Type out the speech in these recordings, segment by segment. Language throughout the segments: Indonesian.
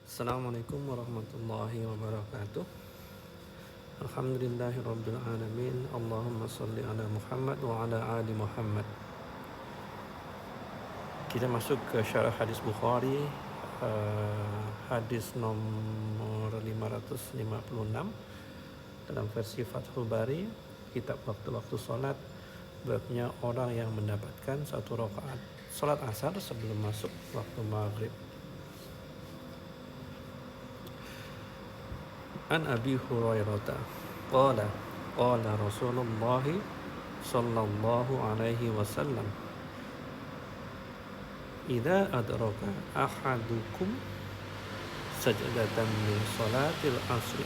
Assalamualaikum warahmatullahi wabarakatuh. Alhamdulillahirabbil alamin. Allahumma shalli ala Muhammad wa ala ali Muhammad. Kita masuk ke syarah hadis Bukhari, hadis nomor 556 dalam versi Fathul Bari, kitab waktu-waktu salat, babnya orang yang mendapatkan satu rakaat salat asar sebelum masuk waktu maghrib. An Abi Hurairah qala qala Rasulullah sallallahu alaihi wasallam idza adraka ahadukum sajdatan min salatil asri.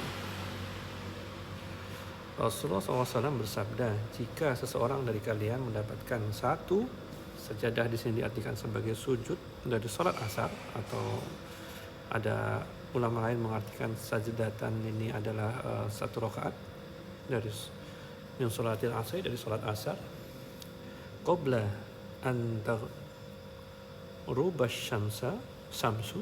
Rasulullah SAW bersabda, jika seseorang dari kalian mendapatkan satu sajadah, di sini diartikan sebagai sujud dari salat asar, atau ada ulama lain mengartikan sajdatan ini adalah satu rakaat dari min salatil asri, dari salat asar, qabla an taghruba syamsu,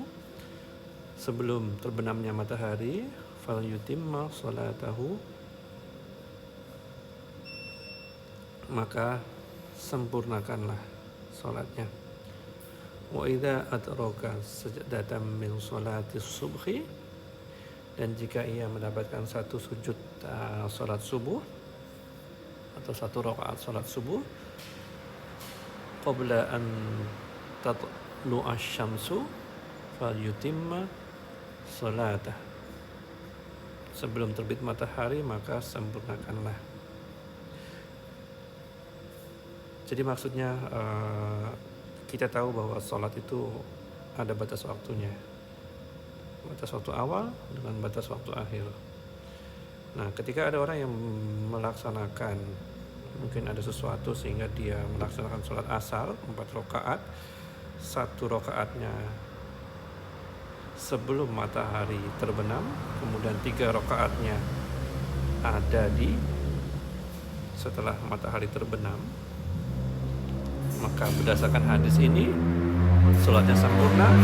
sebelum terbenamnya matahari, fal yutimma salatahu, maka sempurnakanlah salatnya. Wa idza adraka sajdatan min salatis subhi, dan jika ia mendapatkan satu sujud salat subuh atau satu rakaat salat subuh, qabla an tatlu'a syamsu falyutimma salatah, sebelum terbit matahari maka sempurnakanlah. Jadi maksudnya kita tahu bahwa sholat itu ada batas waktunya, batas waktu awal dengan batas waktu akhir. Nah, ketika ada orang yang melaksanakan, mungkin ada sesuatu sehingga dia melaksanakan sholat asar 4 rakaat, 1 rakaatnya sebelum matahari terbenam, kemudian 3 rakaatnya ada di setelah matahari terbenam, maka berdasarkan hadis ini sholatnya sempurna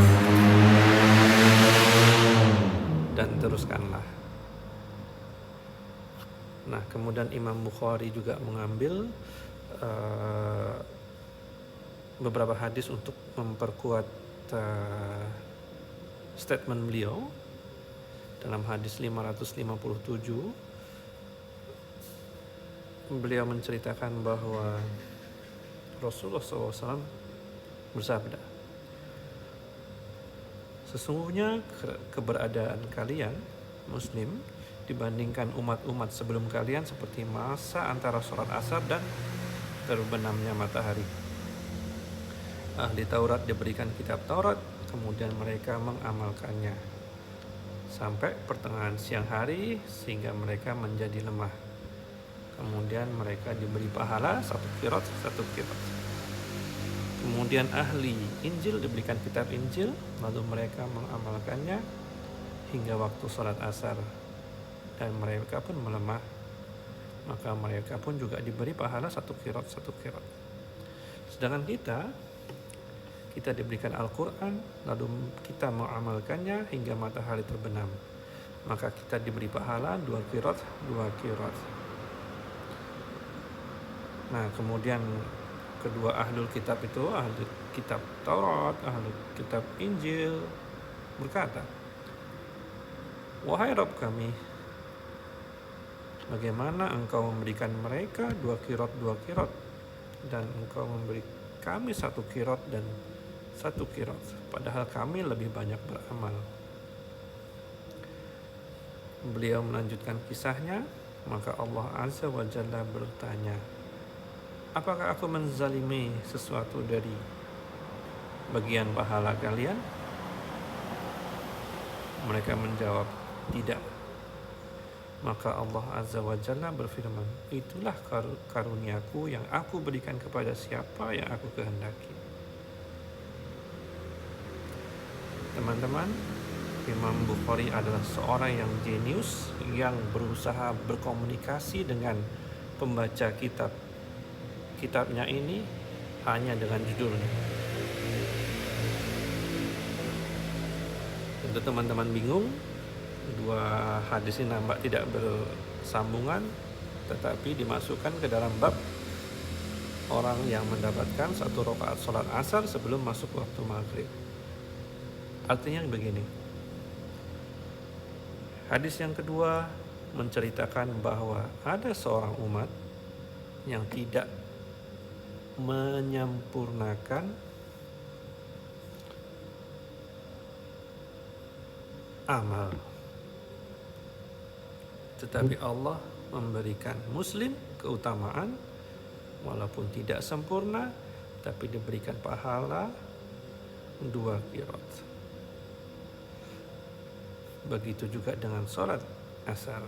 dan teruskanlah. Nah, kemudian Imam Bukhari juga mengambil beberapa hadis untuk memperkuat statement beliau. Dalam hadis 557 beliau menceritakan bahwa Rasulullah SAW bersabda, sesungguhnya keberadaan kalian muslim dibandingkan umat-umat sebelum kalian seperti masa antara sholat asar dan terbenamnya matahari. Ahli Taurat diberikan kitab Taurat, kemudian mereka mengamalkannya sampai pertengahan siang hari sehingga mereka menjadi lemah. Kemudian mereka diberi pahala 1 qirat. Kemudian ahli Injil diberikan kitab Injil, lalu mereka mengamalkannya hingga waktu sholat asar, dan mereka pun melemah, maka mereka pun juga diberi pahala 1 qirat. Sedangkan kita diberikan Al-Quran, lalu kita mengamalkannya hingga matahari terbenam, maka kita diberi pahala 2 qirat. Nah, kemudian kedua ahlul kitab itu, ahli kitab Taurat, ahli kitab Injil, berkata, wahai Rabb kami, bagaimana engkau memberikan mereka 2 qirat, dan engkau memberi kami 1 qirat dan 1 qirat, padahal kami lebih banyak beramal. Beliau melanjutkan kisahnya, maka Allah Azza wa Jalla bertanya, apakah aku menzalimi sesuatu dari bagian pahala kalian? Mereka menjawab, tidak. Maka Allah Azza wa Jalla berfirman, itulah karuniaku yang aku berikan kepada siapa yang aku kehendaki. Teman-teman, Imam Bukhari adalah seorang yang jenius, yang berusaha berkomunikasi dengan pembaca kitabnya ini hanya dengan judulnya. Tentu teman-teman bingung, dua hadis ini nampak tidak bersambungan, tetapi dimasukkan ke dalam bab orang yang mendapatkan 1 rakaat sholat asar sebelum masuk waktu maghrib. Artinya begini, hadis yang kedua menceritakan bahwa ada seorang umat yang tidak menyempurnakan amal, tetapi Allah memberikan muslim keutamaan walaupun tidak sempurna, tapi diberikan pahala 2 qirat. Begitu juga dengan sholat asar,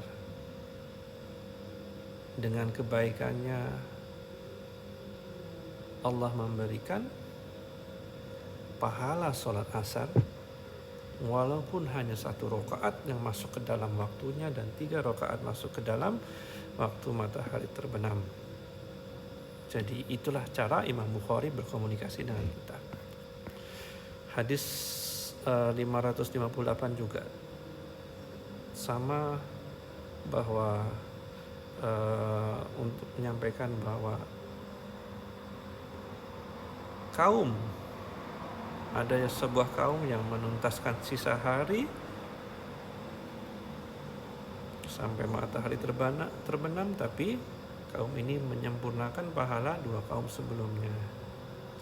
dengan kebaikannya Allah memberikan pahala sholat asar walaupun hanya 1 rakaat yang masuk ke dalam waktunya dan 3 rakaat masuk ke dalam waktu matahari terbenam. Jadi itulah cara Imam Bukhari berkomunikasi dengan kita. Hadis 558 juga sama, bahwa untuk menyampaikan bahwa ada sebuah kaum yang menuntaskan sisa hari sampai matahari terbenam, tapi kaum ini menyempurnakan pahala 2 kaum sebelumnya.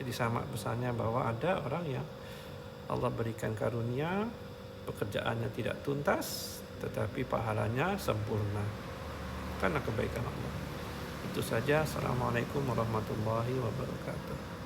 Jadi sama pesannya, bahwa ada orang yang Allah berikan karunia, pekerjaannya tidak tuntas, tetapi pahalanya sempurna karena kebaikan Allah. Itu saja. Assalamualaikum warahmatullahi wabarakatuh.